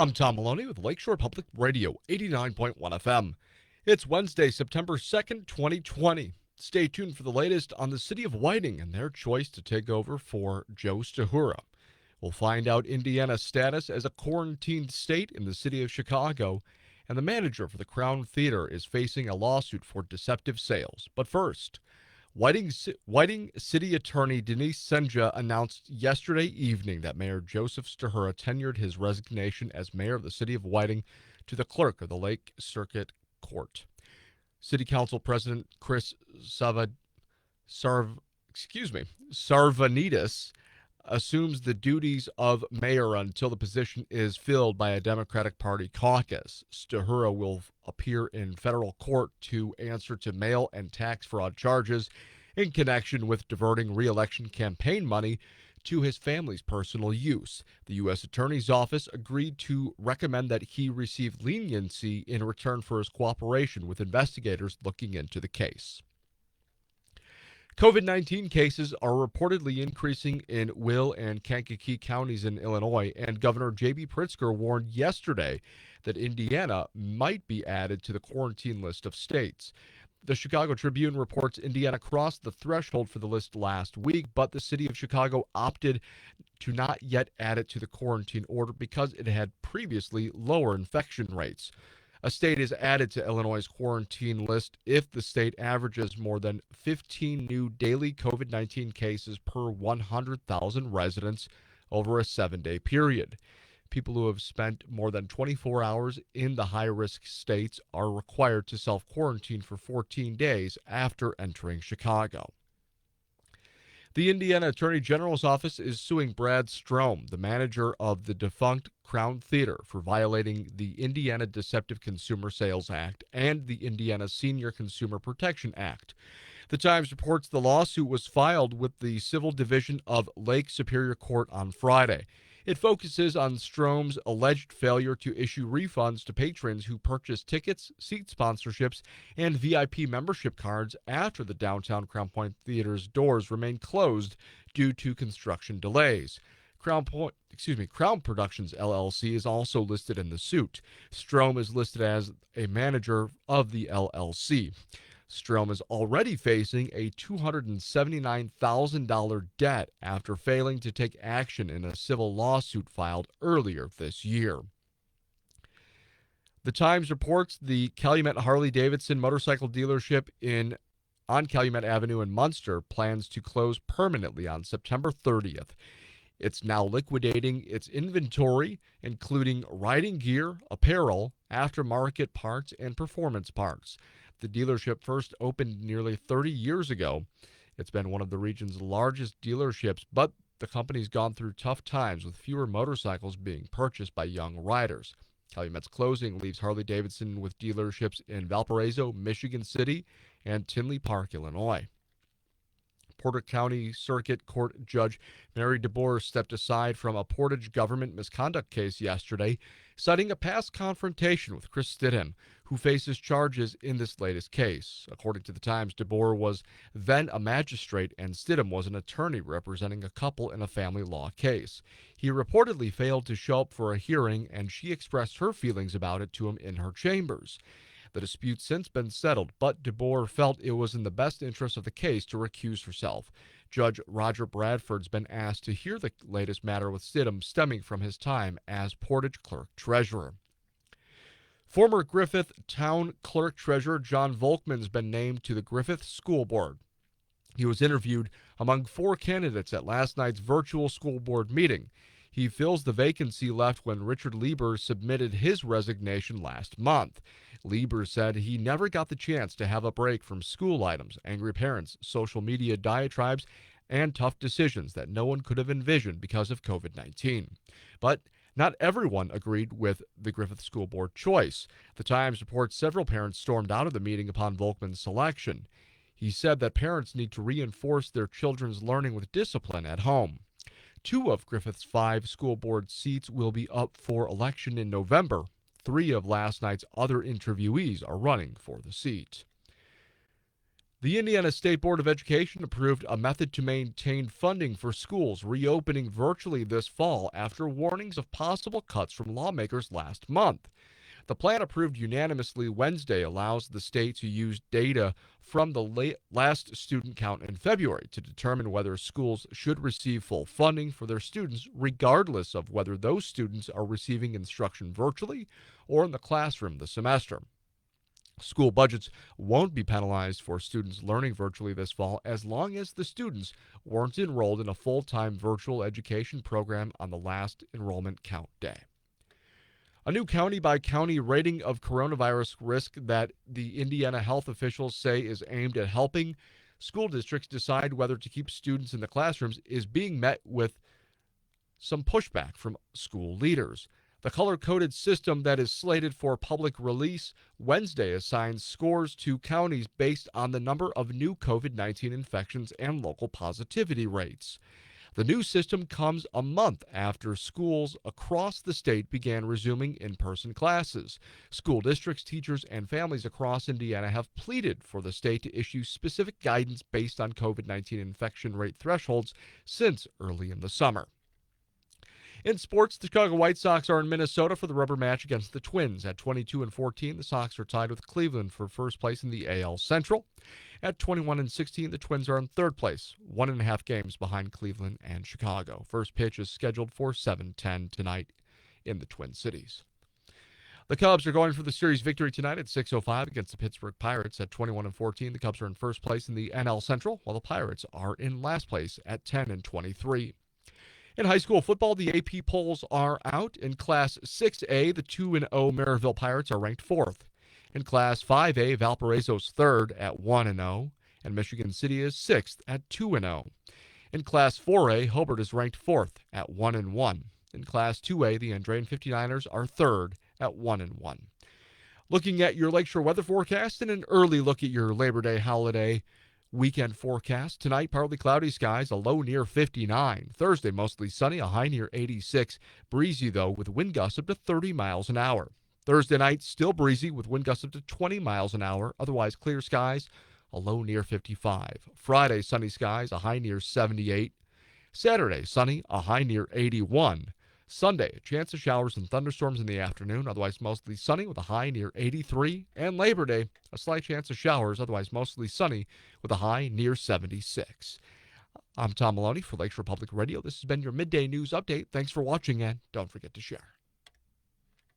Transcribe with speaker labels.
Speaker 1: I'm Tom Maloney with Lakeshore Public Radio 89.1 FM. It's Wednesday, September 2nd, 2020. Stay tuned for the latest on the city of Whiting and their choice to take over for Joe Stahura. We'll find out Indiana's status as a quarantined state in the city of Chicago, and the manager for the Crown Theater is facing a lawsuit for deceptive sales. But first, Whiting City Attorney Denise Senja announced yesterday evening that Mayor Joseph Stahura tenured his resignation as mayor of the city of Whiting to the clerk of the Lake Circuit Court. City Council President Chris Sarvanidis assumes the duties of mayor until the position is filled by a Democratic Party caucus. Stahura will appear in federal court to answer to mail and tax fraud charges in connection with diverting re-election campaign money to his family's personal use. The U.S. Attorney's Office agreed to recommend that he receive leniency in return for his cooperation with investigators looking into the case. COVID-19 cases are reportedly increasing in Will and Kankakee counties in Illinois, and Governor J.B. Pritzker warned yesterday that Indiana might be added to the quarantine list of states. The Chicago Tribune reports Indiana crossed the threshold for the list last week, but the city of Chicago opted to not yet add it to the quarantine order because it had previously lower infection rates. A state is added to Illinois' quarantine list if the state averages more than 15 new daily COVID-19 cases per 100,000 residents over a 7-day period. People who have spent more than 24 hours in the high-risk states are required to self-quarantine for 14 days after entering Chicago. The Indiana Attorney General's office is suing Brad Strom, the manager of the defunct Crown Theater, for violating the Indiana Deceptive Consumer Sales Act and the Indiana Senior Consumer Protection Act. The Times reports the lawsuit was filed with the Civil Division of Lake Superior Court on Friday. It focuses on Strom's alleged failure to issue refunds to patrons who purchased tickets, seat sponsorships, and VIP membership cards after the downtown Crown Point Theater's doors remained closed due to construction delays. Crown Productions LLC is also listed in the suit. Strom is listed as a manager of the LLC. Strom is already facing a $279,000 debt after failing to take action in a civil lawsuit filed earlier this year. The Times reports the Calumet Harley-Davidson motorcycle dealership on Calumet Avenue in Munster plans to close permanently on September 30th. It's now liquidating its inventory, including riding gear, apparel, aftermarket parts, and performance parts. The dealership first opened nearly 30 years ago. It's been one of the region's largest dealerships, but the company's gone through tough times with fewer motorcycles being purchased by young riders. Calumet's closing leaves Harley-Davidson with dealerships in Valparaiso, Michigan City, and Tinley Park, Illinois. Portage County Circuit Court Judge Mary DeBoer stepped aside from a Portage government misconduct case yesterday, citing a past confrontation with Chris Stidham, who faces charges in this latest case. According to the Times, DeBoer was then a magistrate and Stidham was an attorney representing a couple in a family law case. He reportedly failed to show up for a hearing, and she expressed her feelings about it to him in her chambers. The dispute's since been settled, but DeBoer felt it was in the best interest of the case to recuse herself. Judge Roger Bradford's been asked to hear the latest matter with Stidham stemming from his time as Portage Clerk Treasurer. Former Griffith Town Clerk Treasurer John Volkman's been named to the Griffith School Board. He was interviewed among 4 candidates at last night's virtual school board meeting. He fills the vacancy left when Richard Lieber submitted his resignation last month. Lieber said he never got the chance to have a break from school items, angry parents, social media diatribes, and tough decisions that no one could have envisioned because of COVID-19. But not everyone agreed with the Griffith School Board choice. The Times reports several parents stormed out of the meeting upon Volkman's selection. He said that parents need to reinforce their children's learning with discipline at home. 2 of Griffith's 5 school board seats will be up for election in November. 3 of last night's other interviewees are running for the seat. The Indiana State Board of Education approved a method to maintain funding for schools reopening virtually this fall after warnings of possible cuts from lawmakers last month. The plan, approved unanimously Wednesday, allows the state to use data from the last student count in February to determine whether schools should receive full funding for their students, regardless of whether those students are receiving instruction virtually or in the classroom this semester. School budgets won't be penalized for students learning virtually this fall as long as the students weren't enrolled in a full-time virtual education program on the last enrollment count day. A new county-by-county rating of coronavirus risk that the Indiana health officials say is aimed at helping school districts decide whether to keep students in the classrooms is being met with some pushback from school leaders. The color-coded system that is slated for public release Wednesday assigns scores to counties based on the number of new COVID-19 infections and local positivity rates. The new system comes a month after schools across the state began resuming in-person classes. School districts, teachers, and families across Indiana have pleaded for the state to issue specific guidance based on COVID-19 infection rate thresholds since early in the summer. In sports, the Chicago White Sox are in Minnesota for the rubber match against the Twins. At 22-14, the Sox are tied with Cleveland for first place in the AL Central. At 21-16, the Twins are in third place, 1.5 games behind Cleveland and Chicago. First pitch is scheduled for 7:10 tonight in the Twin Cities. The Cubs are going for the series victory tonight at 6:05 against the Pittsburgh Pirates. At 21-14, the Cubs are in first place in the NL Central, while the Pirates are in last place at 10-23. In high school football, the AP polls are out. In Class 6A, the 2-0 Maryville Pirates are ranked 4th. In Class 5A, Valparaiso's 3rd at 1-0, and Michigan City is 6th at 2-0. In Class 4A, Hobart is ranked 4th at 1-1. In Class 2A, the Andrean 59ers are 3rd at 1-1. Looking at your Lakeshore weather forecast and an early look at your Labor Day holiday weekend forecast. Tonight, partly cloudy skies, a low near 59. Thursday, mostly sunny, a high near 86. Breezy, though, with wind gusts up to 30 miles an hour. Thursday night, still breezy with wind gusts up to 20 miles an hour. Otherwise, clear skies, a low near 55. Friday, sunny skies, a high near 78. Saturday, sunny, a high near 81. Sunday, a chance of showers and thunderstorms in the afternoon, otherwise mostly sunny with a high near 83. And Labor Day, a slight chance of showers, otherwise mostly sunny with a high near 76. I'm Tom Maloney for Lakeshore Public Radio. This has been your Midday News Update. Thanks for watching, and don't forget to share.